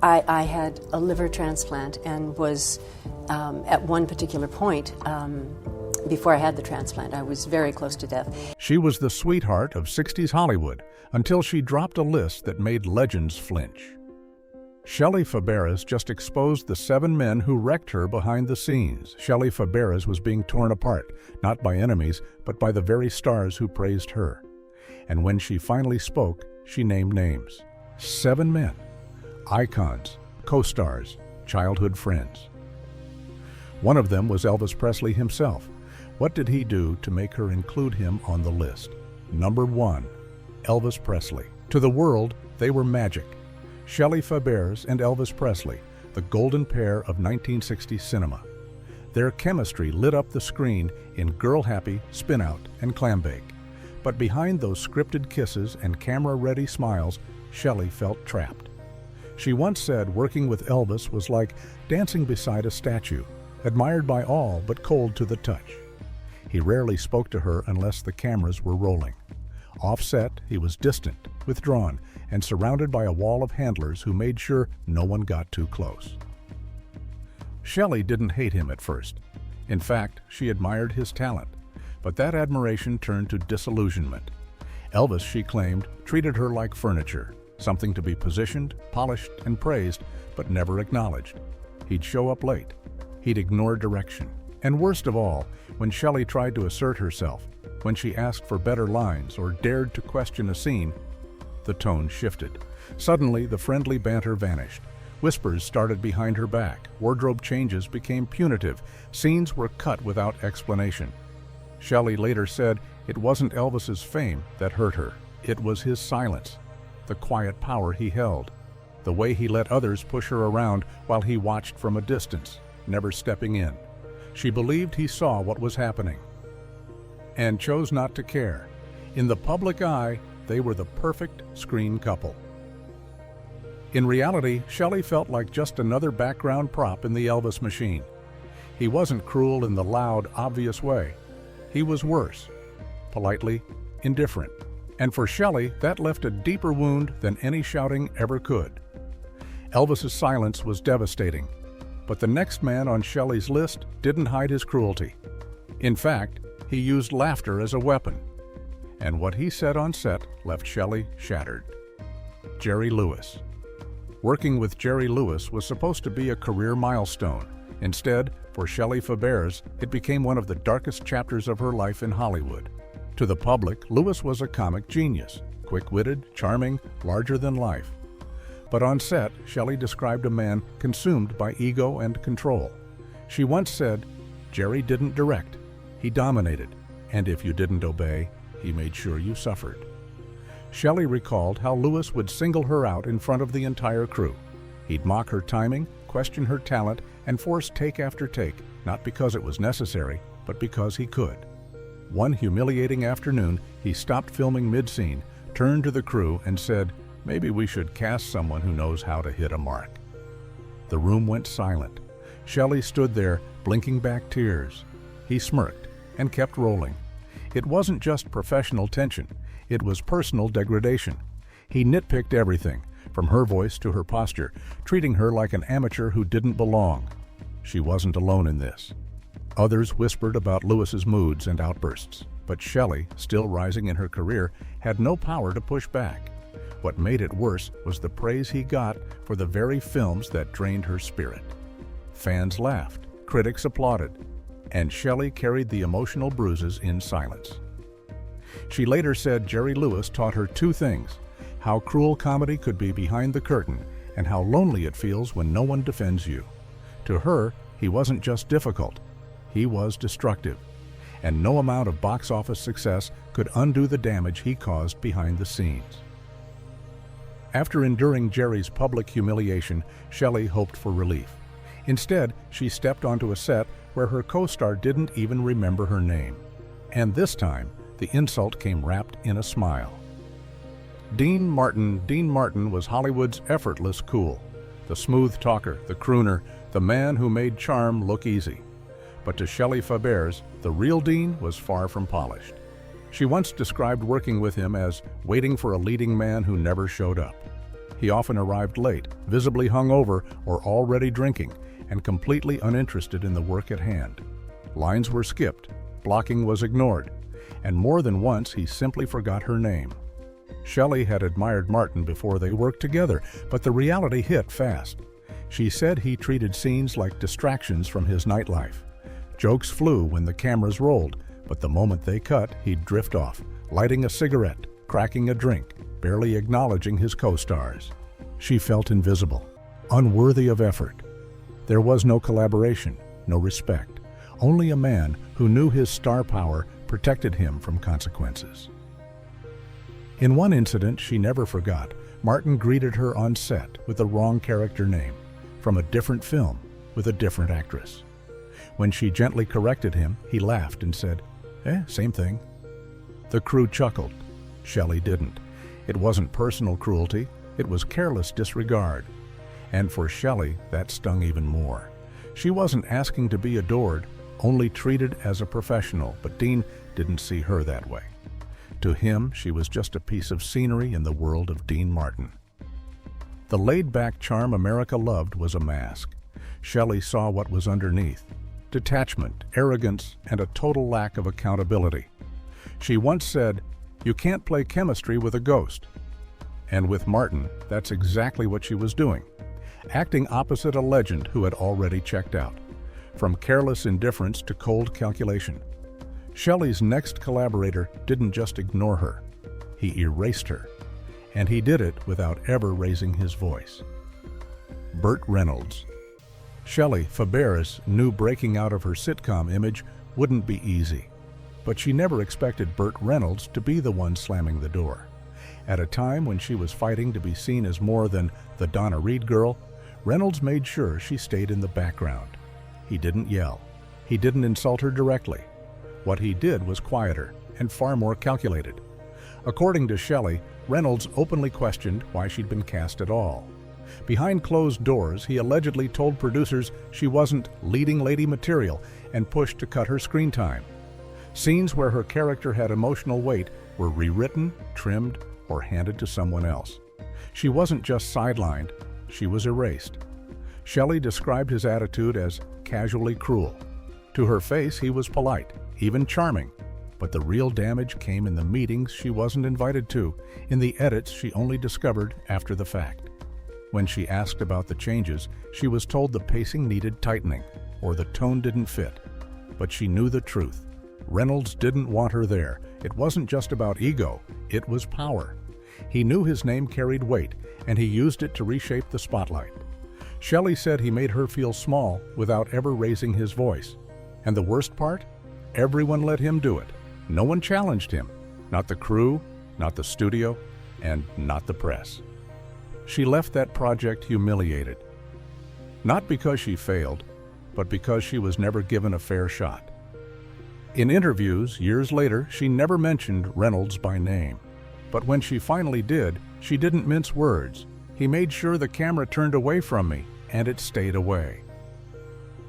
I had a liver transplant and was, at one particular point, before I had the transplant, I was very close to death. She was the sweetheart of 60s Hollywood until she dropped a list that made legends flinch. Shelley Fabares just exposed the 7 men who wrecked her behind the scenes. Shelley Fabares was being torn apart, not by enemies, but by the very stars who praised her. And when she finally spoke, she named names. 7 men. Icons, co-stars, childhood friends. One of them was Elvis Presley himself. What did he do to make her include him on the list? Number 1, Elvis Presley. To the world, they were magic. Shelley Fabares and Elvis Presley, the golden pair of 1960s cinema. Their chemistry lit up the screen in Girl Happy, Spin Out, and Clambake. But behind those scripted kisses and camera-ready smiles, Shelley felt trapped. She once said working with Elvis was like dancing beside a statue, admired by all but cold to the touch. He rarely spoke to her unless the cameras were rolling. Off-set, he was distant, withdrawn, and surrounded by a wall of handlers who made sure no one got too close. Shelley didn't hate him at first. In fact, she admired his talent, but that admiration turned to disillusionment. Elvis, she claimed, treated her like furniture, something to be positioned, polished, and praised, but never acknowledged. He'd show up late. He'd ignore direction. And worst of all, when Shelley tried to assert herself, when she asked for better lines or dared to question a scene, the tone shifted. Suddenly, the friendly banter vanished. Whispers started behind her back. Wardrobe changes became punitive. Scenes were cut without explanation. Shelley later said it wasn't Elvis's fame that hurt her. It was his silence, the quiet power he held, the way he let others push her around while he watched from a distance, never stepping in. She believed he saw what was happening and chose not to care. In the public eye, they were the perfect screen couple. In reality, Shelley felt like just another background prop in the Elvis machine. He wasn't cruel in the loud, obvious way. He was worse, politely indifferent. And for Shelley, that left a deeper wound than any shouting ever could. Elvis's silence was devastating, but the next man on Shelley's list didn't hide his cruelty. In fact, he used laughter as a weapon. And what he said on set left Shelley shattered. Jerry Lewis. Working with Jerry Lewis was supposed to be a career milestone. Instead, for Shelley Fabares, it became one of the darkest chapters of her life in Hollywood. To the public, Lewis was a comic genius, quick-witted, charming, larger than life. But on set, Shelley described a man consumed by ego and control. She once said, "Jerry didn't direct, he dominated, and if you didn't obey, he made sure you suffered." Shelley recalled how Lewis would single her out in front of the entire crew. He'd mock her timing, question her talent, and force take after take, not because it was necessary, but because he could. One humiliating afternoon, he stopped filming mid-scene, turned to the crew, and said, "Maybe we should cast someone who knows how to hit a mark." The room went silent. Shelley stood there, blinking back tears. He smirked and kept rolling. It wasn't just professional tension, it was personal degradation. He nitpicked everything, from her voice to her posture, treating her like an amateur who didn't belong. She wasn't alone in this. Others whispered about Lewis's moods and outbursts, but Shelley, still rising in her career, had no power to push back. What made it worse was the praise he got for the very films that drained her spirit. Fans laughed, critics applauded, and Shelley carried the emotional bruises in silence. She later said Jerry Lewis taught her 2 things: how cruel comedy could be behind the curtain, and how lonely it feels when no one defends you. To her, he wasn't just difficult, he was destructive, and no amount of box office success could undo the damage he caused behind the scenes. After enduring Jerry's public humiliation, Shelley hoped for relief. Instead, she stepped onto a set where her co-star didn't even remember her name. And this time, the insult came wrapped in a smile. Dean Martin was Hollywood's effortless cool. The smooth talker, the crooner, the man who made charm look easy. But to Shelley Fabares, the real Dean was far from polished. She once described working with him as waiting for a leading man who never showed up. He often arrived late, visibly hungover or already drinking, and completely uninterested in the work at hand. Lines were skipped, blocking was ignored, and more than once he simply forgot her name. Shelley had admired Martin before they worked together, but the reality hit fast. She said he treated scenes like distractions from his nightlife. Jokes flew when the cameras rolled, but the moment they cut, he'd drift off, lighting a cigarette, cracking a drink, barely acknowledging his co-stars. She felt invisible, unworthy of effort. There was no collaboration, no respect, only a man who knew his star power protected him from consequences. In one incident she never forgot, Martin greeted her on set with the wrong character name, from a different film with a different actress. When she gently corrected him, he laughed and said, same thing. The crew chuckled. Shelley didn't. It wasn't personal cruelty, it was careless disregard. And for Shelley, that stung even more. She wasn't asking to be adored, only treated as a professional, but Dean didn't see her that way. To him, she was just a piece of scenery in the world of Dean Martin. The laid-back charm America loved was a mask. Shelley saw what was underneath: detachment, arrogance, and a total lack of accountability. She once said, "You can't play chemistry with a ghost." And with Martin, that's exactly what she was doing, acting opposite a legend who had already checked out, from careless indifference to cold calculation. Shelley's next collaborator didn't just ignore her, he erased her, and he did it without ever raising his voice. Burt Reynolds. Shelley Fabares knew breaking out of her sitcom image wouldn't be easy, but she never expected Burt Reynolds to be the one slamming the door. At a time when she was fighting to be seen as more than the Donna Reed girl, Reynolds made sure she stayed in the background. He didn't yell. He didn't insult her directly. What he did was quieter and far more calculated. According to Shelley, Reynolds openly questioned why she'd been cast at all. Behind closed doors, he allegedly told producers she wasn't leading lady material and pushed to cut her screen time. Scenes where her character had emotional weight were rewritten, trimmed, or handed to someone else. She wasn't just sidelined, she was erased. Shelley described his attitude as casually cruel. To her face, he was polite, even charming, but the real damage came in the meetings she wasn't invited to, in the edits she only discovered after the fact. When she asked about the changes, she was told the pacing needed tightening, or the tone didn't fit. But she knew the truth. Reynolds didn't want her there. It wasn't just about ego, it was power. He knew his name carried weight, and he used it to reshape the spotlight. Shelley said he made her feel small without ever raising his voice. And the worst part? Everyone let him do it. No one challenged him. Not the crew, not the studio, and not the press. She left that project humiliated. Not because she failed, but because she was never given a fair shot. In interviews years later, she never mentioned Reynolds by name. But when she finally did, she didn't mince words. He made sure the camera turned away from me, and it stayed away.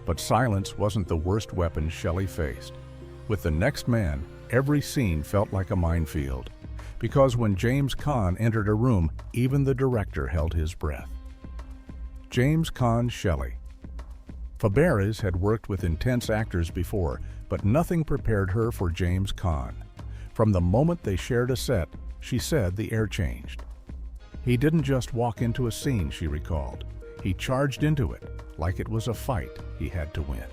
But silence wasn't the worst weapon Shelley faced. With the next man, every scene felt like a minefield. Because when Caan entered a room, even the director held his breath. Caan Shelley. Fabares had worked with intense actors before, but nothing prepared her for Caan. From the moment they shared a set, she said the air changed. He didn't just walk into a scene, she recalled. He charged into it, like it was a fight he had to win.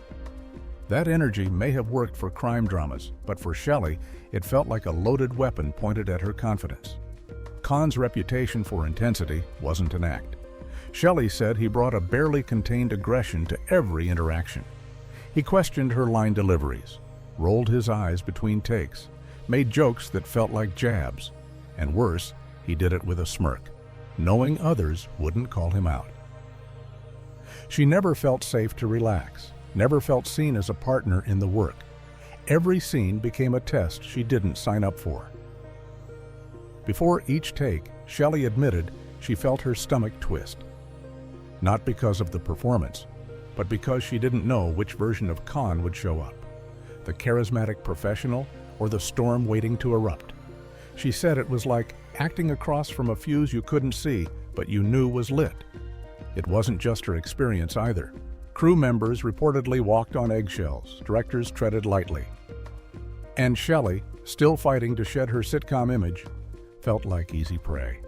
That energy may have worked for crime dramas, but for Shelley, it felt like a loaded weapon pointed at her confidence. Caan's reputation for intensity wasn't an act. Shelley said he brought a barely contained aggression to every interaction. He questioned her line deliveries, rolled his eyes between takes, made jokes that felt like jabs, and worse, he did it with a smirk, knowing others wouldn't call him out. She never felt safe to relax, never felt seen as a partner in the work. Every scene became a test she didn't sign up for. Before each take, Shelley admitted she felt her stomach twist. Not because of the performance, but because she didn't know which version of Caan would show up, the charismatic professional or the storm waiting to erupt. She said it was like acting across from a fuse you couldn't see, but you knew was lit. It wasn't just her experience either. Crew members reportedly walked on eggshells, directors treaded lightly. And Shelley, still fighting to shed her sitcom image, felt like easy prey.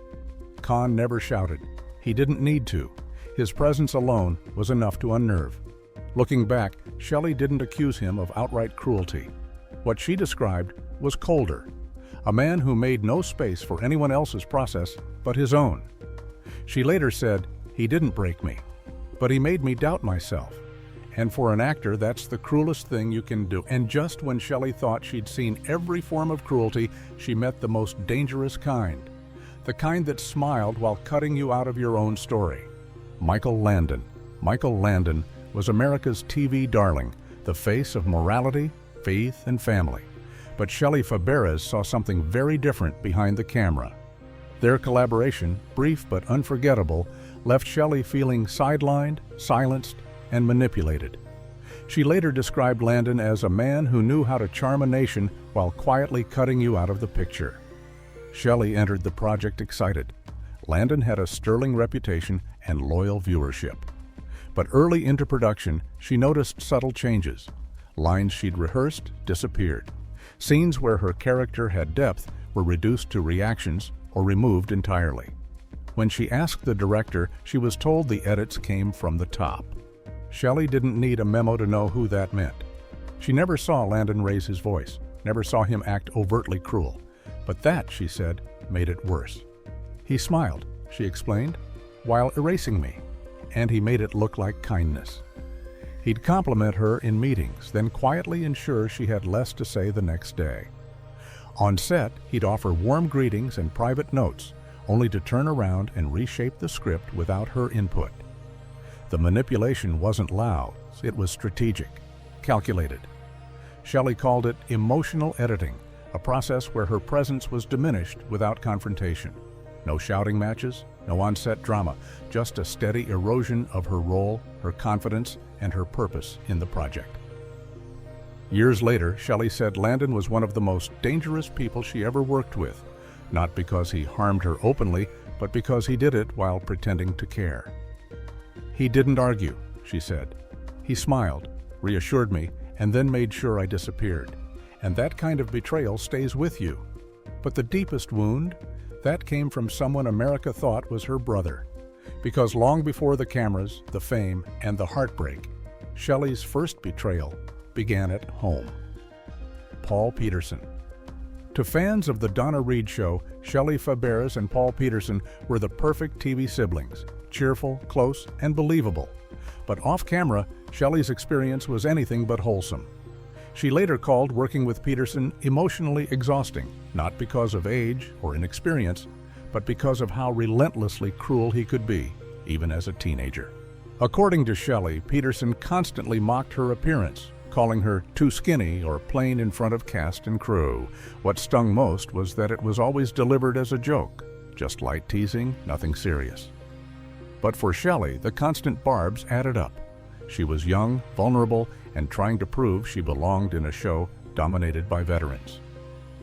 Caan never shouted. He didn't need to. His presence alone was enough to unnerve. Looking back, Shelley didn't accuse him of outright cruelty. What she described was colder, a man who made no space for anyone else's process but his own. She later said, "He didn't break me, but he made me doubt myself. And for an actor, that's the cruelest thing you can do." And just when Shelley thought she'd seen every form of cruelty, she met the most dangerous kind. The kind that smiled while cutting you out of your own story. Michael Landon. Michael Landon was America's TV darling, the face of morality, faith, and family. But Shelley Fabares saw something very different behind the camera. Their collaboration, brief but unforgettable, left Shelley feeling sidelined, silenced, and manipulated. She later described Landon as a man who knew how to charm a nation while quietly cutting you out of the picture. Shelley entered the project excited. Landon had a sterling reputation and loyal viewership. But early into production, she noticed subtle changes. Lines she'd rehearsed disappeared. Scenes where her character had depth were reduced to reactions or removed entirely. When she asked the director, she was told the edits came from the top. Shelley didn't need a memo to know who that meant. She never saw Landon raise his voice, never saw him act overtly cruel. But that, she said, made it worse. "He smiled," she explained, "while erasing me, and he made it look like kindness." He'd compliment her in meetings, then quietly ensure she had less to say the next day. On set, he'd offer warm greetings and private notes, only to turn around and reshape the script without her input. The manipulation wasn't loud, it was strategic, calculated. Shelley called it emotional editing, a process where her presence was diminished without confrontation. No shouting matches, no on-set drama, just a steady erosion of her role, her confidence, and her purpose in the project. Years later, Shelley said Landon was one of the most dangerous people she ever worked with, not because he harmed her openly, but because he did it while pretending to care. "He didn't argue," she said. "He smiled, reassured me, and then made sure I disappeared. And that kind of betrayal stays with you. But the deepest wound, that came from someone America thought was her brother. Because long before the cameras, the fame, and the heartbreak, Shelley's first betrayal began at home." Paul Petersen. To fans of The Donna Reed Show, Shelley Fabares and Paul Petersen were the perfect TV siblings, cheerful, close, and believable. But off-camera, Shelley's experience was anything but wholesome. She later called working with Petersen emotionally exhausting, not because of age or inexperience, but because of how relentlessly cruel he could be, even as a teenager. According to Shelley, Petersen constantly mocked her appearance, calling her too skinny or plain in front of cast and crew. What stung most was that it was always delivered as a joke, just light teasing, nothing serious. But for Shelley, the constant barbs added up. She was young, vulnerable, and trying to prove she belonged in a show dominated by veterans.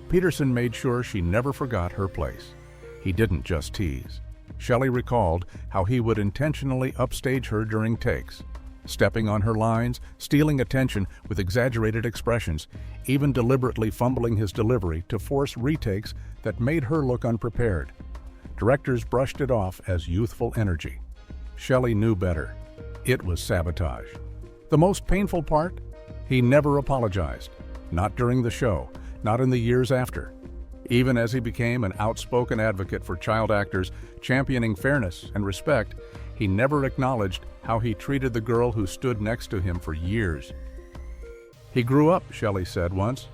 Petersen made sure she never forgot her place. He didn't just tease. Shelley recalled how he would intentionally upstage her during takes, stepping on her lines, stealing attention with exaggerated expressions, even deliberately fumbling his delivery to force retakes that made her look unprepared. Directors brushed it off as youthful energy. Shelley knew better. It was sabotage. The most painful part? He never apologized. Not during the show, not in the years after. Even as he became an outspoken advocate for child actors, championing fairness and respect, he never acknowledged how he treated the girl who stood next to him for years. He grew up, Shelley said once,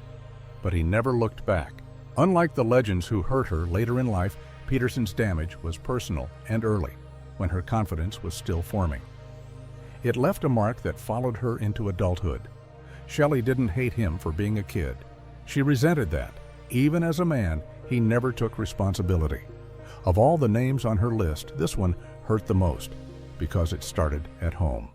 but he never looked back. Unlike the legends who hurt her later in life, Petersen's damage was personal and early, when her confidence was still forming. It left a mark that followed her into adulthood. Shelley didn't hate him for being a kid. She resented that. Even as a man, he never took responsibility. Of all the names on her list, this one hurt the most because it started at home.